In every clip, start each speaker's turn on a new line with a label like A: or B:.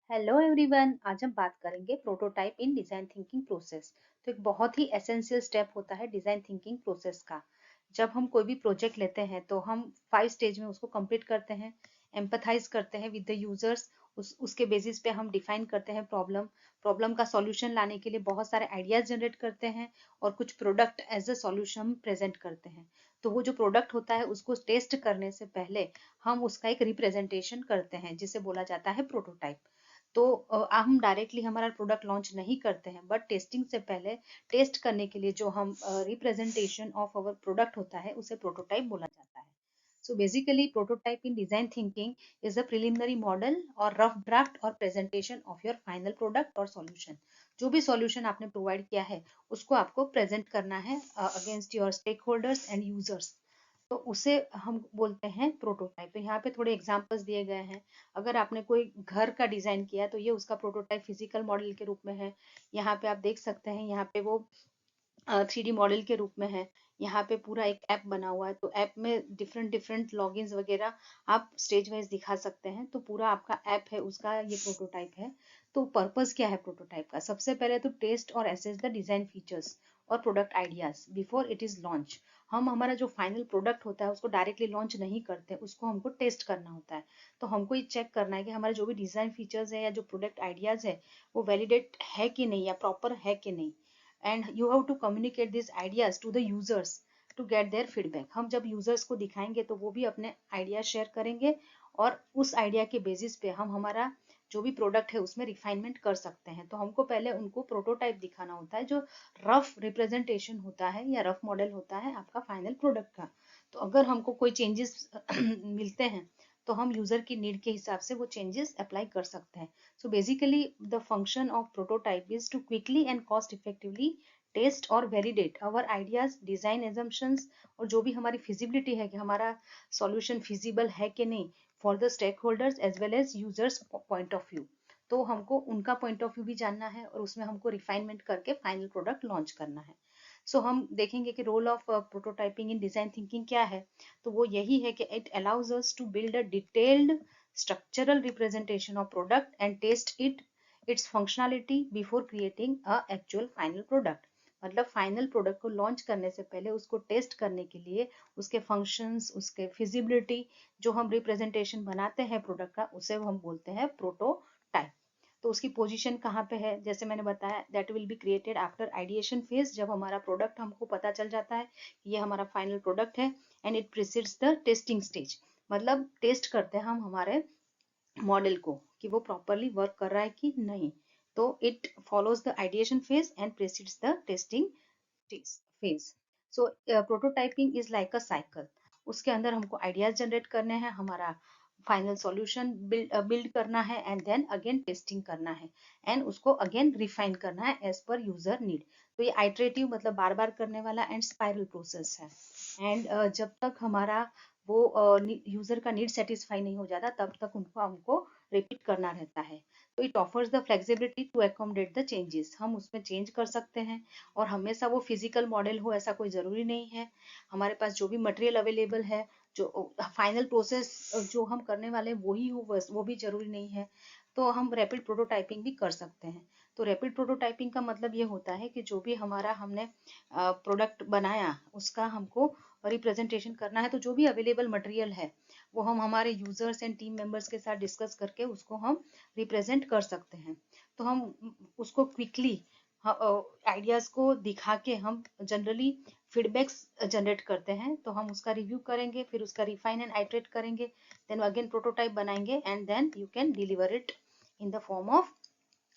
A: Hello everyone, आज हम बात करेंगे प्रोटोटाइप इन डिजाइन थिंकिंग प्रोसेस। तो एक बहुत ही एसेंशियल स्टेप होता है डिजाइन थिंकिंग प्रोसेस का। जब हम कोई भी प्रोजेक्ट लेते हैं तो हम 5 स्टेज में उसको कंप्लीट करते हैं, एम्पथाइज करते हैं विद द यूजर्स। उसके बेसिस पे हम डिफाइन करते हैं प्रॉब्लम का सॉल्यूशन लाने के लिए बहुत सारे आइडियाज जनरेट करते हैं और कुछ product as a solution present करते हैं। तो वो जो प्रोडक्ट होता है उसको टेस्ट करने से पहले हम उसका एक रिप्रेजेंटेशन करते हैं जिसे बोला जाता है प्रोटोटाइप। तो हम डायरेक्टली हमारा प्रोडक्ट लॉन्च नहीं करते हैं, बट टेस्टिंग से पहले टेस्ट करने के लिए जो हम रिप्रेजेंटेशन ऑफ अवर प्रोडक्ट होता है उसे प्रोटोटाइप बोला जाता है। So basically prototype in design thinking is a preliminary model और रफ ड्राफ्ट और presentation of your final product और सॉल्यूशन। जो भी सॉल्यूशन आपने प्रोवाइड किया है उसको आपको प्रेजेंट करना है against your stakeholders and users. तो उसे हम बोलते हैं प्रोटोटाइप। तो यहाँ पे थोड़े एग्जांपल्स दिए गए हैं। अगर आपने कोई घर का डिजाइन किया तो ये उसका प्रोटोटाइप फिजिकल मॉडल के रूप में है। यहाँ पे आप देख सकते हैं, यहाँ पे वो 3D मॉडल के रूप में है। यहाँ पे पूरा एक ऐप बना हुआ है, तो ऐप में डिफरेंट डिफरेंट लॉगिन्स वगैरह आप स्टेज वाइज दिखा सकते हैं। तो पूरा आपका ऐप है उसका ये प्रोटोटाइप है। तो पर्पस क्या है प्रोटोटाइप का? सबसे पहले तो टेस्ट और एसेस द डिजाइन फीचर्स और product ideas before it is launch. हम हमारा जो फाइनल प्रोडक्ट होता है उसको डायरेक्टली लॉन्च नहीं करते, उसको हमको टेस्ट करना होता है। तो हमको ये चेक करना है कि हमारे जो भी डिजाइन फीचर्स है या जो प्रोडक्ट आइडियाज है वो वैलिडेट है कि नहीं या प्रॉपर है कि नहीं। And you have to communicate this ideas to the users to get their feedback. हम जब यूजर्स को दिखाएंगे तो वो भी अपने आइडिया शेयर करेंगे और उस आइडिया के बेसिस पे हम हमारा जो भी प्रोडक्ट है उसमें रिफाइनमेंट कर सकते हैं। तो हमको पहले उनको प्रोटोटाइप दिखाना होता है जो रफ रिप्रेजेंटेशन होता है या रफ मॉडल होता है आपका फाइनल प्रोडक्ट का। तो अगर हमको कोई चेंजेस मिलते हैं तो हम यूजर की नीड के हिसाब से वो चेंजेस अप्लाई कर सकते हैं। So basically the function of prototype is to quickly and cost effectively test और validate our ideas, design assumptions और जो भी हमारी feasibility है कि हमारा solution feasible है कि नहीं for the stakeholders as well as users point of view। तो हमको उनका point of view भी जानना है और उसमें हमको refinement करके final product launch करना है। सो हम देखेंगे कि role of prototyping in design thinking क्या है। तो वो यही है कि it allows us to build a detailed structural representation of product and test its functionality before creating a actual final product। मतलब फाइनल प्रोडक्ट को लॉन्च करने से पहले उसको टेस्ट करने के लिए उसके फंक्शंस, उसके फिजिबिलिटी, जो हम रिप्रेजेंटेशन बनाते हैं प्रोडक्ट का उसे हम बोलते हैं प्रोटोटाइप। तो उसकी पोजीशन कहाँ पे है, जैसे मैंने बताया that will be created after ideation phase. जब हमारा प्रोडक्ट हमको पता चल जाता है कि ये हमारा फाइनल प्रोडक्ट है and it precedes the testing stage. मतलब टेस्ट करते हैं हम हमारे मॉडल को कि वो प्रॉपरली वर्क कर रहा है कि नहीं। तो it follows the ideation phase and precedes the testing phase. So prototyping is like a cycle. उसके अंदर हमको आइडियाज जनरेट करने हैं, हमारा फाइनल सॉल्यूशन बिल्ड करना है एंड देन अगेन टेस्टिंग करना है एंड उसको अगेन रिफाइन करना है एज पर यूजर नीड। तो ये आइटरेटिव मतलब बार बार करने वाला एंड स्पाइरल प्रोसेस है। एंड जब तक हमारा वो यूजर का नीड सेटिस्फाई नहीं हो जाता तब तक उनको हमको रिपीट करना रहता है। तो it offers the flexibility to accommodate the changes. हम उसमें चेंज कर सकते हैं और हमेशा वो फिजिकल मॉडल हो ऐसा कोई जरूरी नहीं है। हमारे पास जो भी मटेरियल अवेलेबल है, जो फाइनल प्रोसेस जो हम करने वाले हैं वही हो, बस वो भी जरूरी नहीं है। तो हम रैपिड प्रोटोटाइपिंग भी कर सकते हैं। तो रैपिड प्रोटोटाइपिंग का मतलब ये होता है कि जो भी हमारा हमने प्रोडक्ट बनाया उसका हमको रिप्रेजेंटेशन करना है। तो जो भी अवेलेबल मटेरियल है वो हम हमारे यूजर्स एंड टीम मेंबर्स के साथ डिस्कस करके उसको हम रिप्रेजेंट कर सकते हैं। तो हम उसको क्विकली आइडियाज को दिखा के हम जनरली फीडबैक्स जनरेट करते हैं। तो हम उसका रिव्यू करेंगे, फिर उसका रिफाइन एंड आइटरेट करेंगे, देन अगेन प्रोटोटाइप बनाएंगे and then you can deliver it in the form of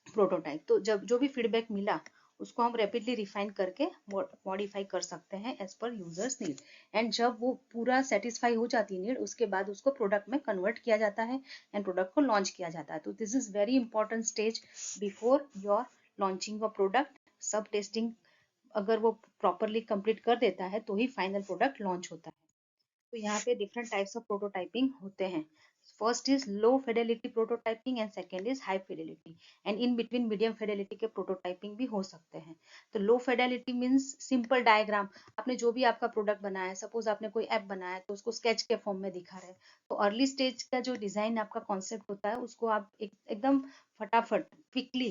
A: prototype. तो जब जो भी फीडबैक मिला उसको हम रैपिडली रिफाइन करके मॉडिफाई कर सकते हैं as per users need. And जब वो पूरा सेटिस्फाई हो जाती है नीड उसके बाद उसको प्रोडक्ट में कन्वर्ट किया जाता है एंड प्रोडक्ट को लॉन्च किया जाता है। तो this is very important stage before your launching a product. सब टेस्टिंग अगर वो प्रॉपरली कंप्लीट कर देता है तो ही फाइनल प्रोडक्ट लॉन्च होता है। तो यहाँ पे डिफरेंट टाइप्स ऑफ प्रोटोटाइपिंग होते हैं। First is low Fidelity prototyping and second is high fidelity, and in between medium Fidelity के प्रोटोटाइपिंग भी हो सकते हैं। तो लो फिडेलिटी मीन्स सिंपल डायग्राम, आपने जो भी आपका प्रोडक्ट बनाया है, सपोज आपने कोई ऐप बनाया है तो उसको स्केच के फॉर्म में दिखा रहे हैं, तो अर्ली स्टेज का जो डिजाइन आपका कॉन्सेप्ट होता है उसको आप एकदम फटाफट क्विकली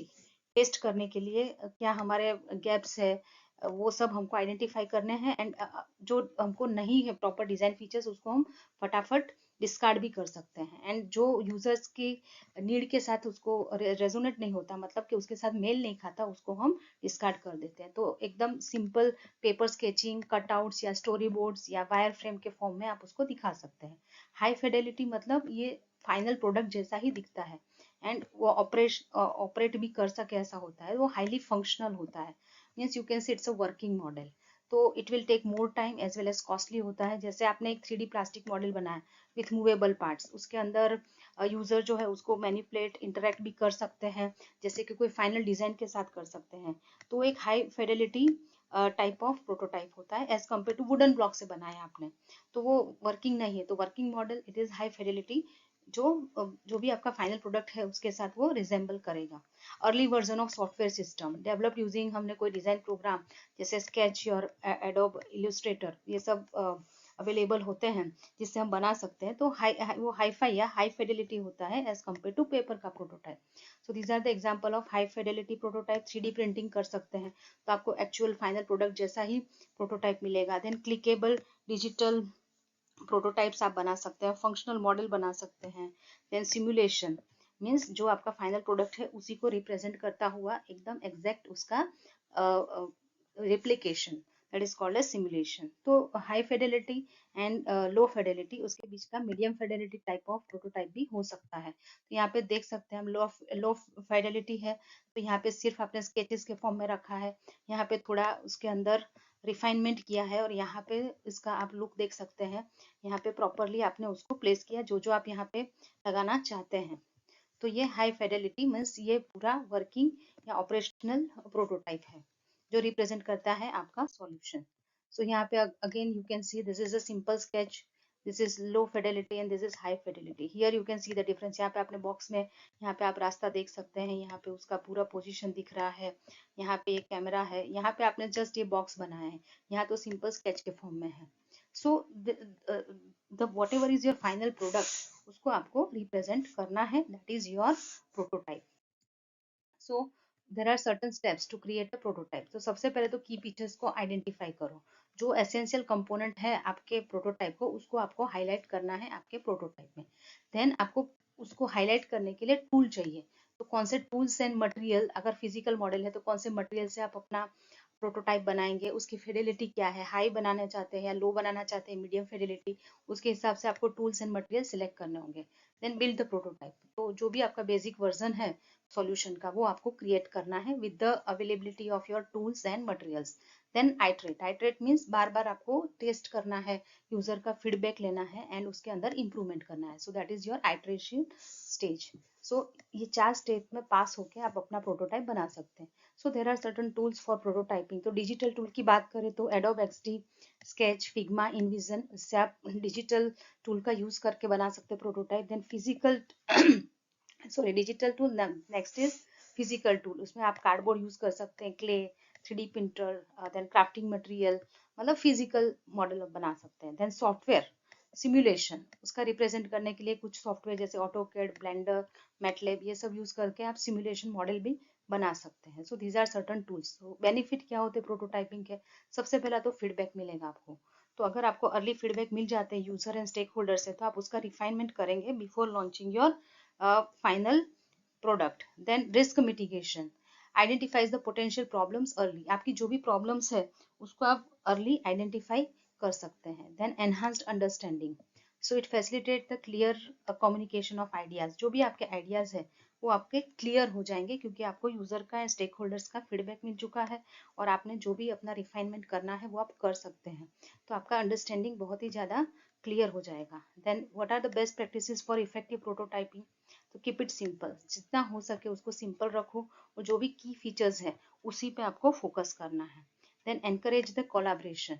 A: टेस्ट करने के लिए क्या हमारे गैप्स है वो सब हमको आइडेंटिफाई करने हैं, एंड जो हमको नहीं है प्रॉपर डिजाइन फीचर्स उसको हम फटाफट डिस्कार्ड भी कर सकते हैं, एंड जो यूजर्स की नीड के साथ उसको रेजोनेट नहीं होता, मतलब कि उसके साथ मेल नहीं खाता, उसको हम डिस्कार्ड कर देते हैं। तो एकदम सिंपल पेपर स्केचिंग, कटआउट्स या स्टोरी बोर्ड्स या वायर फ्रेम के फॉर्म में आप उसको दिखा सकते हैं। हाई फिडेलिटी मतलब ये फाइनल प्रोडक्ट जैसा ही दिखता है, एंड वो ऑपरेट भी कर सके ऐसा होता है, वो हाईली फंक्शनल होता है, means you can see it's a working model. तो it will take more time as well as costly होता है। जैसे आपने एक 3D प्लास्टिक मॉडल बनाया विथ मूवेबल पार्ट्स, उसके अंदर यूजर जो है उसको मैनिपुलेट इंटरेक्ट भी कर सकते हैं, जैसे कि कोई फाइनल डिजाइन के साथ कर सकते हैं, तो एक high fidelity type of prototype होता है as compare to wooden block से बनाया आपने, तो वो वर्किंग नहीं है। तो working model it is high fidelity, जो भी आपका फाइनल प्रोडक्ट है उसके साथ वो रिजेंबल करेगा। Early version of software system develop using, हमने कोई डिजाइन प्रोग्राम जैसे स्केच और एडोब इलस्ट्रेटर ये सब अवेलेबल होते हैं जिससे हम बना सकते हैं, तो वो हाईफाई या हाई फिडेलिटी होता है एज कम्पेयर टू पेपर का prototype. So these are the example of high fidelity prototype. 3D printing कर सकते हैं तो आपको एक्चुअल फाइनल प्रोडक्ट जैसा ही प्रोटोटाइप मिलेगा। देन क्लिकेबल डिजिटल प्रोटोटाइप्स आप बना सकते हैं, फंक्शनल मॉडल बना सकते हैं। देन सिमुलेशन मीन्स जो आपका फाइनल प्रोडक्ट है उसी को रिप्रेजेंट करता हुआ एकदम एग्जैक्ट उसका replication, that is called as simulation. तो high fidelity and low fidelity, उसके बीच का medium fidelity type of prototype भी हो सकता है। तो यहाँ पे देख सकते हैं हम लो फिडेलिटी है, तो यहाँ पे सिर्फ आपने स्केचेस के फॉर्म में रखा है, यहाँ पे थोड़ा उसके अंदर रिफाइनमेंट किया है, और यहाँ पे इसका आप लुक देख सकते हैं, यहाँ पे प्रॉपरली आपने उसको प्लेस किया जो जो आप यहाँ पे लगाना चाहते हैं। तो ये हाई फिडेलिटी मीन्स ये पूरा वर्किंग या ऑपरेशनल प्रोटोटाइप है जो रिप्रेजेंट करता है आपका सॉल्यूशन। सो यहाँ पे again you can see this is a simple sketch, this is low Fidelity and this is high Fidelity. Here you can see the difference. यहाँ पे आपने बॉक्स में यहाँ पे आप रास्ता देख सकते हैं, यहाँ पे उसका पूरा पोजीशन दिख रहा है, यहाँ पे एक कैमरा है, यहाँ पे आपने जस्ट ये बॉक्स बनाया है, यहाँ तो सिंपल स्केच के फॉर्म में है। So the whatever is your final product उसको आपको रिप्रेजेंट करना है, that is your prototype. So there are certain steps to create a prototype. तो सबसे पहले तो की फीचर्स को आइडेंटिफाई करो, जो एसेंशियल कंपोनेंट है आपके प्रोटोटाइप को उसको आपको हाईलाइट करना है आपके प्रोटोटाइप में। देन आपको उसको हाईलाइट करने के लिए टूल चाहिए, तो कौन से टूल्स एंड मटेरियल, अगर फिजिकल मॉडल है तो कौन से मटेरियल से आप अपना प्रोटोटाइप बनाएंगे, उसकी फिडेलिटी क्या है, हाई बनाना चाहते हैं या लो बनाना चाहते हैं, मीडियम फिडेलिटी, उसके हिसाब से आपको टूल्स एंड मटेरियल सिलेक्ट करने होंगे। देन बिल्ड द प्रोटोटाइप, तो जो भी आपका बेसिक वर्जन है सॉल्यूशन का वो आपको क्रिएट करना है with the availability of your tools and materials. Then iterate, iterate means बार बार आपको टेस्ट करना है, यूजर का फीडबैक लेना है एंड उसके अंदर इंप्रूवमेंट करना है। So that is your iteration stage. So ये 4 स्टेज में पास होके आप अपना प्रोटोटाइप बना सकते हैं। So there are certain tools for prototyping. तो डिजिटल टूल की बात करें तो Adobe XD, sketch, Figma, InVision, इससे आप डिजिटल टूल का यूज करके बना सकते हैं prototype. Then physical sorry digital tool, next is physical tool, उसमें आप कार्डबोर्ड यूज कर सकते हैं, clay, 3D printer, then crafting material, मतलब फिजिकल मॉडल बना सकते हैं। देन सॉफ्टवेयर सिमुलेशन, उसका रिप्रेजेंट करने के लिए कुछ सॉफ्टवेयर जैसे ऑटोकैड, ब्लेंडर, मैटलैब ये सब यूज करके आप सिमुलेशन मॉडल भी बना सकते हैं। So these are certain tools. Benefit क्या होते हैं प्रोटोटाइपिंग के? सबसे पहला तो फीडबैक मिलेगा आपको, तो अगर आपको अर्ली फीडबैक मिल जाते हैं यूजर एंड स्टेक होल्डर से तो आप उसका रिफाइनमेंट करेंगे before launching your final product. Then risk mitigation, identifies the potential problems early, आपकी जो भी प्रॉब्लम्स है उसको आप अर्ली आइडेंटिफाई कर सकते हैं। Then enhanced understanding, so it facilitate the clear communication of ideas, जो भी आपके आइडियाज है वो आपके क्लियर हो जाएंगे क्योंकि आपको यूजर का स्टेक होल्डर्स का फीडबैक मिल चुका है और आपने जो भी अपना रिफाइनमेंट करना है वो आप कर सकते हैं, तो आपका अंडरस्टैंडिंग बहुत ही ज्यादा क्लियर हो जाएगा। Then what are the best practices for effective prototyping? तो कीप इट सिंपल, जितना हो सके उसको सिंपल रखो और जो भी की फीचर्स है उसी पे आपको फोकस करना है। देन एनकरेज द कोलैबोरेशन,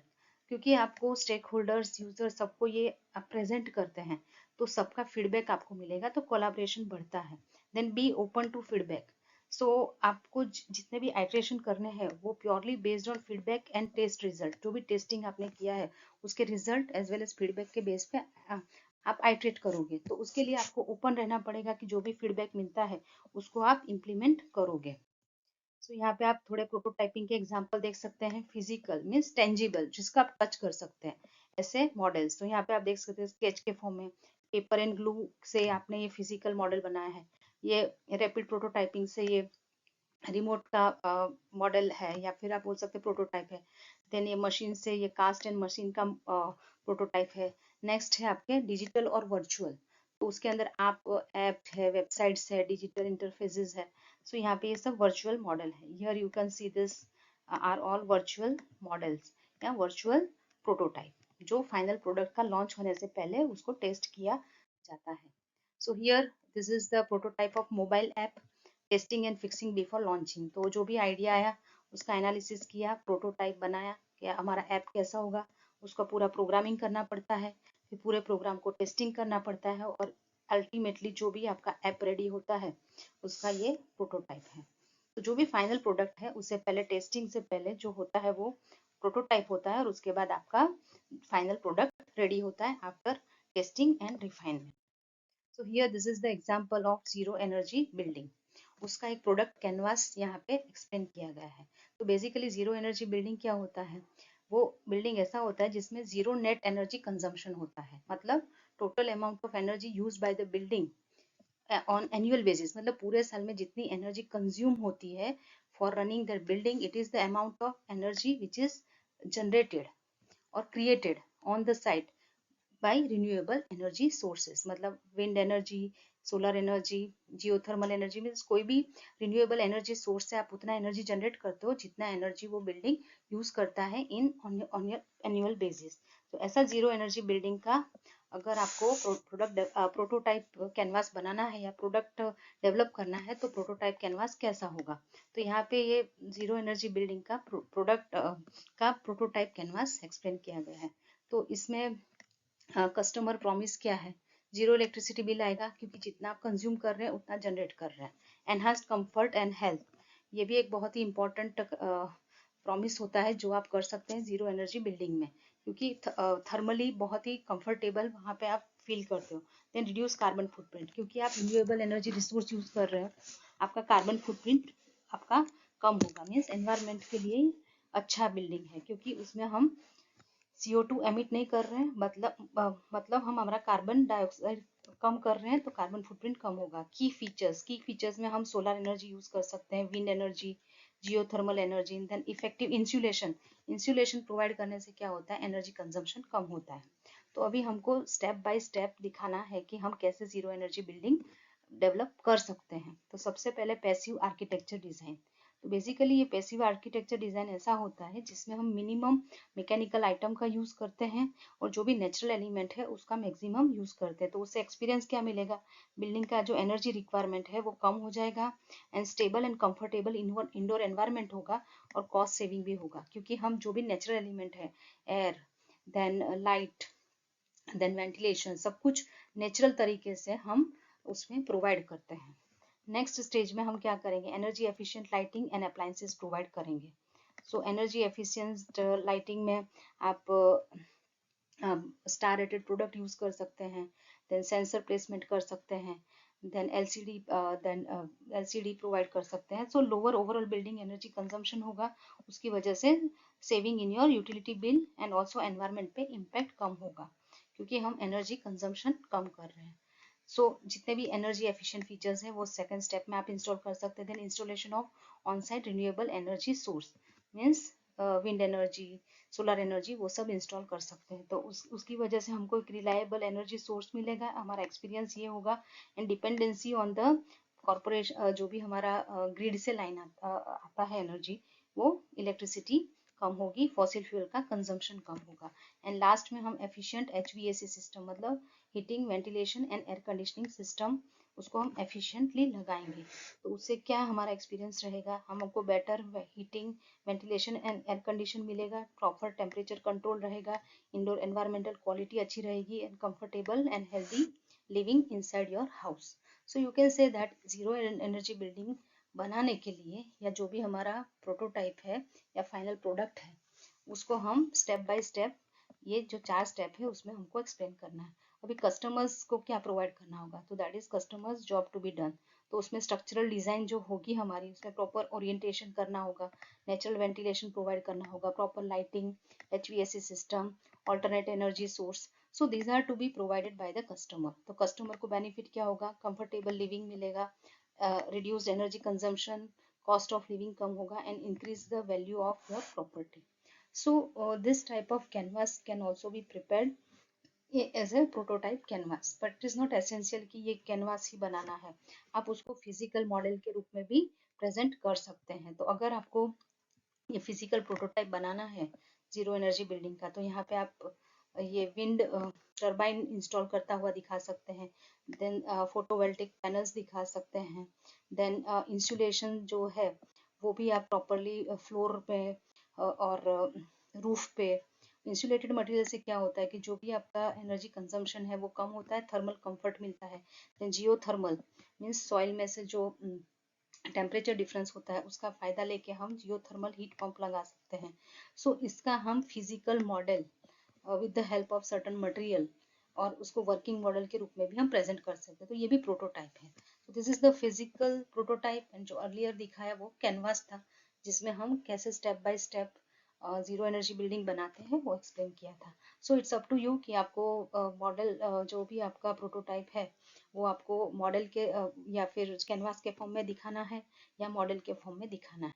A: क्योंकि आपको स्टेक होल्डर्स, यूजर, सबको ये आप प्रेजेंट करते हैं तो सबका फीडबैक आपको मिलेगा, तो कोलाब्रेशन बढ़ता है। Then be open to feedback. So आपको जितने भी आइट्रेशन करने हैं वो purely based on feedback and test result, जो भी टेस्टिंग आपने किया है उसके result as well as feedback के बेस पे आप आइट्रेट करोगे। तो उसके लिए आपको ओपन रहना पड़ेगा कि जो भी फीडबैक मिलता है उसको आप इम्प्लीमेंट करोगे। सो यहाँ पे आप थोड़े प्रोटोटाइपिंग के एग्जांपल देख सकते हैं। फिजिकल मीन्स टेंजिबल, जिसका आप टच कर सकते हैं, ऐसे मॉडल्स। तो यहाँ पे आप देख सकते हैं स्केच के फॉर्म में पेपर एंड ग्लू से आपने ये फिजिकल मॉडल बनाया है। ये रैपिड प्रोटोटाइपिंग से ये रिमोट का मॉडल है, या फिर आप बोल सकते हैं प्रोटोटाइप है। देन ये मशीन से ये कास्ट एंड मशीन का प्रोटोटाइप है। नेक्स्ट है आपके डिजिटल और वर्चुअल। तो उसके अंदर आप ऐप है, वेबसाइट्स है, डिजिटल इंटरफेसेस है। सो यहाँ पे ये सब वर्चुअल मॉडल है। Here you can see this are all virtual models या वर्चुअल प्रोटोटाइप, जो फाइनल प्रोडक्ट का लॉन्च होने से पहले उसको टेस्ट किया जाता है। So here this is the prototype of mobile app, testing and fixing before launching. तो जो भी आइडिया आया उसका एनालिसिस किया, प्रोटोटाइप बनाया कि हमारा ऐप कैसा होगा, उसका पूरा प्रोग्रामिंग करना पड़ता है, फिर पूरे प्रोग्राम को टेस्टिंग करना पड़ता है, और अल्टीमेटली जो भी आपका ऐप रेडी होता है उसका ये प्रोटोटाइप है। तो जो भी फाइनल प्रोडक्ट है उससे पहले, टेस्टिंग से पहले जो होता है वो प्रोटोटाइप होता है, और उसके बाद आपका फाइनल प्रोडक्ट रेडी होता है after testing and refinement. So here this is the example of zero energy building. उसका एक प्रोडक्ट कैनवास यहाँ पे एक्सप्लेन किया गया है। तो बेसिकली जीरो एनर्जी बिल्डिंग क्या होता है? वो बिल्डिंग ऐसा होता है जिसमें जीरो नेट एनर्जी कंजम्पशन होता है, मतलब total amount of energy use by the building on annual basis, मतलब पूरे साल में जितनी एनर्जी कंज्यूम होती है for running that building, it is the amount of energy which is generated और created on the site by renewable energy sources, मतलब wind energy, solar energy, geothermal energy, means कोई भी रिन्यूएबल एनर्जी सोर्स से आप उतना energy generate करते हो जितना एनर्जी वो बिल्डिंग यूज करता है इन ऑन एनुअल बेसिस। तो ऐसा जीरो एनर्जी बिल्डिंग का अगर आपको प्रोटोटाइप कैनवास बनाना है या प्रोडक्ट डेवलप करना है तो प्रोटोटाइप कैनवास कैसा होगा? तो यहाँ पे ये जीरो एनर्जी बिल्डिंग का प्रोडक्ट का प्रोटोटाइप कैनवास एक्सप्लेन किया गया है। तो इसमें कस्टमर प्रॉमिस क्या है? जीरो इलेक्ट्रिसिटी बिल आएगा, क्योंकि जितना आप कंज्यूम कर रहे हैं उतना जनरेट कर रहे हैं। एनहांस्ड कंफर्ट एंड हेल्थ, ये भी एक बहुत ही इंपॉर्टेंट प्रॉमिस होता है जो आप कर सकते हैं जीरो एनर्जी बिल्डिंग में, क्योंकि थर्मली बहुत ही कंफर्टेबल वहाँ पे आप फील करते हो। देन रिड्यूस कार्बन फुटप्रिंट, क्योंकि आप रिन्यूएबल एनर्जी रिसोर्स यूज कर रहे हो, आपका कार्बन फुटप्रिंट आपका कम होगा, मीन्स एनवायरमेंट के लिए अच्छा बिल्डिंग है, क्योंकि उसमें हम CO2 एमिट नहीं कर रहे हैं, मतलब हम हमारा कार्बन डाइऑक्साइड कम कर रहे हैं, तो कार्बन फुटप्रिंट कम होगा। की फीचर्स में हम सोलर एनर्जी यूज कर सकते हैं, wind energy, geothermal energy. Then effective insulation, insulation provide करने से क्या होता है? एनर्जी कंजम्पशन कम होता है। तो अभी हमको स्टेप बाय स्टेप दिखाना है कि हम कैसे जीरो एनर्जी बिल्डिंग डेवलप कर सकते हैं। तो सबसे पहले पैसिव आर्किटेक्चर डिजाइन। तो बेसिकली ये पैसिव आर्किटेक्चर डिजाइन ऐसा होता है जिसमें हम मिनिमम मैकेनिकल आइटम का यूज करते हैं और जो भी नेचुरल एलिमेंट है उसका मैक्सिमम यूज करते हैं। तो उससे एक्सपीरियंस क्या मिलेगा? बिल्डिंग का जो एनर्जी रिक्वायरमेंट है वो कम हो जाएगा, and stable and comfortable indoor environment होगा, और कॉस्ट सेविंग भी होगा, क्योंकि हम जो भी नेचुरल एलिमेंट है, air, then light, then ventilation, सब कुछ नेचुरल तरीके से हम उसमें प्रोवाइड करते हैं। नेक्स्ट स्टेज में हम क्या करेंगे? Energy efficient lighting and appliances provide करेंगे। सो एनर्जी एफिशिएंट लाइटिंग में आप स्टार रेटेड प्रोडक्ट यूज कर सकते हैं, देन सेंसर प्लेसमेंट कर सकते हैं, देन एलसीडी प्रोवाइड कर सकते हैं। सो lower overall building energy consumption होगा, उसकी वजह से saving in your utility bill and also environment पे इम्पैक्ट कम होगा, क्योंकि हम एनर्जी कंजम्पशन कम कर रहे हैं। जितने भी एनर्जी एफिशिएंट फीचर्स हैं वो सेकंड स्टेप में आप इंस्टॉल कर सकते हैं। Then installation of on site renewable energy source, means wind energy, solar energy, वो सब इंस्टॉल कर सकते हैं। तो उसकी वजह से हमको एक रिलायबल एनर्जी सोर्स मिलेगा, हमारा एक्सपीरियंस ये होगा। And dependency on the corporation, जो भी हमारा ग्रिड से लाइन आता है एनर्जी, वो इलेक्ट्रिसिटी कम होगी, फॉसिल फ्यूल का कंजम्पशन कम होगा। एंड लास्ट में हम एफिशिएंट HVAC सिस्टम, मतलब heating, ventilation and air conditioning system उसको हम एफिशिएंटली लगाएंगे। तो उससे क्या हमारा एक्सपीरियंस रहेगा, हमको better heating, ventilation and air condition मिलेगा, प्रॉपर टेम्परेचर कंट्रोल रहेगा, इंडोर एनवायरमेंटल क्वालिटी अच्छी रहेगी and comfortable and healthy living inside your house. So you can say that zero energy building बनाने के लिए, या जो भी हमारा प्रोटोटाइप है या फाइनल प्रोडक्ट है, उसको हम स्टेप बाय स्टेप, ये जो 4 स्टेप है उसमें हमको एक्सप्लेन करना है। अभी कस्टमर्स को क्या प्रोवाइड करना होगा, तो that is customers job to be done. तो उसमें स्ट्रक्चरल डिजाइन जो होगी हमारी, उसमें प्रॉपर ओरिएंटेशन करना होगा, नेचुरल वेंटिलेशन प्रोवाइड करना होगा, proper lighting, HVAC system, alternate energy source. So these are to be provided by the customer. तो कस्टमर को बेनिफिट क्या होगा, कंफर्टेबल लिविंग मिलेगा, reduced energy consumption, cost of living कम होगा and increase the value of your property. So this type of canvas can also be prepared as a prototype canvas, but it is not essential कि ये canvas ही बनाना है, आप उसको physical model के रूप में भी प्रेजेंट कर सकते हैं। तो अगर आपको ये फिजिकल प्रोटोटाइप बनाना है जीरो एनर्जी बिल्डिंग का, तो यहाँ पे आप ये विंड टर्बाइन इंस्टॉल करता हुआ दिखा सकते हैं, देन फोटोवोल्टिक पैनल्स दिखा सकते हैं, देन इंसुलेशन जो है वो भी आप प्रॉपरली फ्लोर पे और रूफ पे। इंसुलेटेड मटेरियल से क्या होता है कि जो भी आपका एनर्जी कंजम्पशन है वो कम होता है, थर्मल कंफर्ट मिलता है। देन जियोथर्मल मीन्स सॉइल में से जो टेम्परेचर डिफरेंस होता है उसका फायदा लेके हम जियोथर्मल हीट पंप लगा सकते हैं। सो इसका हम physical model with the help of certain material और उसको वर्किंग मॉडल के रूप में भी हम प्रेजेंट कर सकते हैं। तो ये भी प्रोटोटाइप है। तो this is the physical prototype, and जो अर्लियर दिखाया वो कैनवास था, जिसमें हम कैसे step by step zero energy building बनाते हैं वो एक्सप्लेन किया था। So it's up to you कि आपको मॉडल जो भी आपका प्रोटोटाइप है वो आपको मॉडल के या फिर कैनवास के फॉर्म में दिखाना है या मॉडल के फॉर्म में दिखाना है।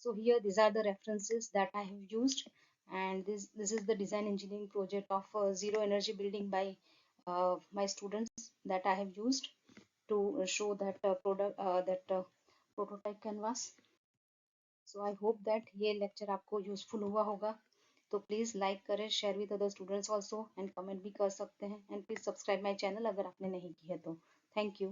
A: So here these are the references that I have used, and this is the design engineering project of zero energy building by my students that I have used to show that prototype canvas. So I hope that ये lecture आपको useful हुआ होगा। तो please like करें, share with other students also, and comment भी कर सकते हैं, and please subscribe my channel अगर आपने नहीं की है तो। Thank you.